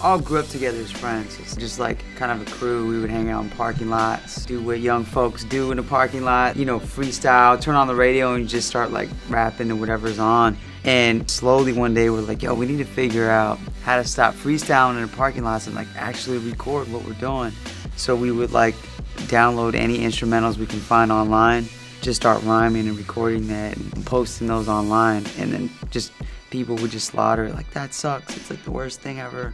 all grew up together as friends. It's just like kind of a crew. We would hang out in parking lots, do what young folks do in the parking lot, you know, freestyle, turn on the radio and just start like rapping to whatever's on. And slowly one day we're like, yo, we need to figure out how to stop freestyling in the parking lots and like actually record what we're doing. So we would like download any instrumentals we can find online, just start rhyming and recording that and posting those online, and then just people would just slaughter it like, that sucks, it's like the worst thing ever,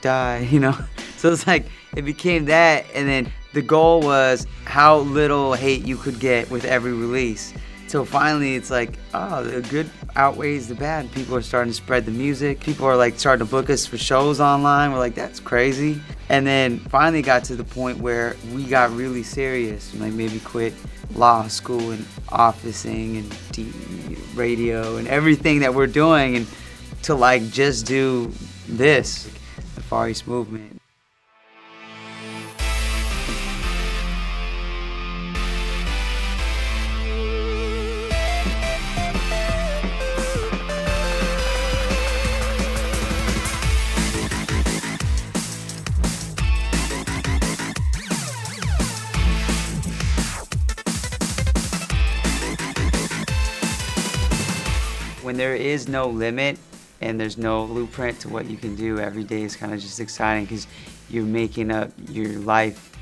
die, you know? So it's like, it became that, and then the goal was how little hate you could get with every release. So finally it's like, oh, the good outweighs the bad. People are starting to spread the music. People are like starting to book us for shows online. We're like, that's crazy. And then finally got to the point where we got really serious, like maybe quit law school and officing and radio and everything that we're doing, and to like just do this, the Far East movement. When there is no limit and there's no blueprint to what you can do, every day is kind of just exciting because you're making up your life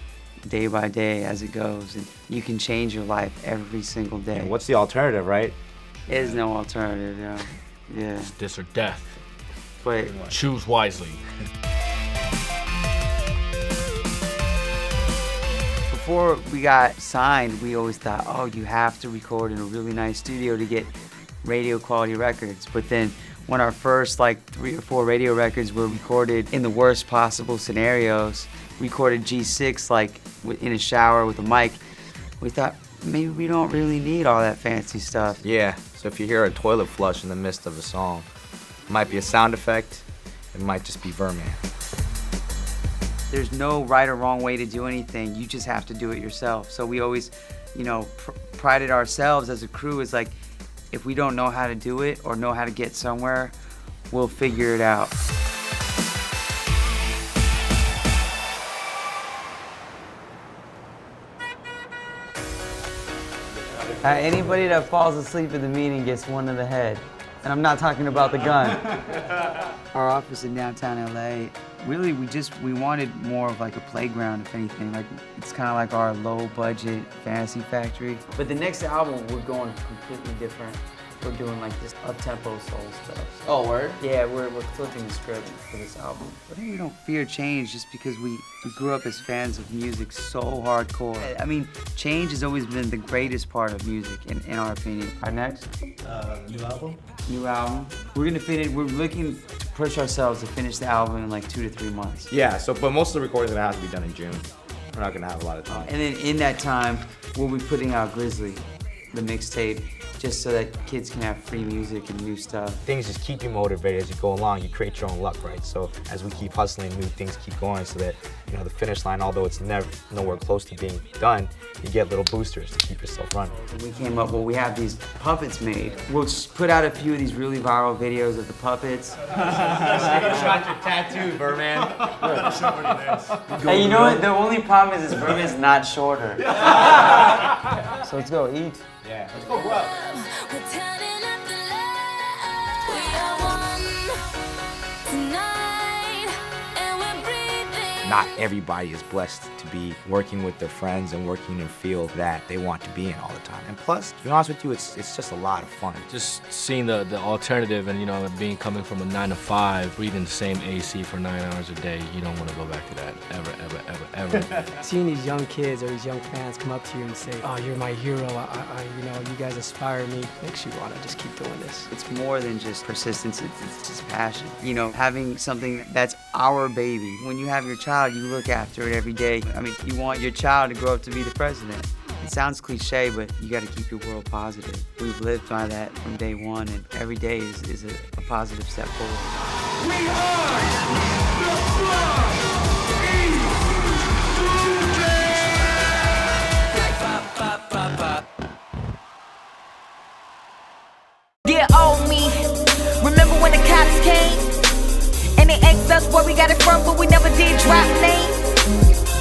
day by day as it goes, and you can change your life every single day. Yeah, what's the alternative, right? There's no alternative, yeah. It's this or death. But choose wisely. before we got signed, we always thought, oh, you have to record in a really nice studio to get radio quality records. But then when our first like 3 or 4 radio records were recorded in the worst possible scenarios, recorded G6 like in a shower with a mic, we thought maybe we don't really need all that fancy stuff. Yeah, so if you hear a toilet flush in the midst of a song, it might be a sound effect, it might just be vermin. There's no right or wrong way to do anything, you just have to do it yourself. So we always, you know, prided ourselves as a crew as like, if we don't know how to do it or know how to get somewhere, we'll figure it out. Anybody that falls asleep in the meeting gets one in the head. And I'm not talking about the gun. Our office in downtown LA, really we wanted more of like a playground, if anything. Like it's kind of like our low budget fantasy factory. But the next album, we're going completely different. We're doing like this up-tempo soul stuff. Oh, word? Yeah, we're flipping the script for this album. I think we don't fear change just because we grew up as fans of music so hardcore. I mean, change has always been the greatest part of music, in our opinion. Our next? New album? New album. We're looking to push ourselves to finish the album in like 2 to 3 months. Yeah, but most of the recordings are gonna have to be done in June. We're not gonna have a lot of time. And then in that time, we'll be putting out Grizzly, the mixtape, just so that kids can have free music and new stuff. Things just keep you motivated as you go along. You create your own luck, right? So as we keep hustling, new things keep going so that, you know, the finish line, although it's nowhere close to being done, you get little boosters to keep yourself running. We came up, well, we have these puppets made. We'll just put out a few of these really viral videos of the puppets. Shot your tattoo, Birdman. Hey, you know what? The only problem is Birdman's not shorter. So let's go, eat. Yeah, let's go, bro. Not everybody is blessed to be working with their friends and working in a field that they want to be in all the time. And plus, to be honest with you, it's just a lot of fun. Just seeing the alternative and, you know, coming from a 9 to 5, breathing the same AC for 9 hours a day, you don't want to go back to that ever. Seeing these young kids or these young fans come up to you and say, oh, you're my hero, you know, you guys inspire me, makes you want to just keep doing this. It's more than just persistence, it's just passion. You know, having something that's our baby. When you have your child, you look after it every day. I mean, you want your child to grow up to be the president. It sounds cliche, but you got to keep your world positive. We've lived by that from day one, and every day is a positive step forward. We are the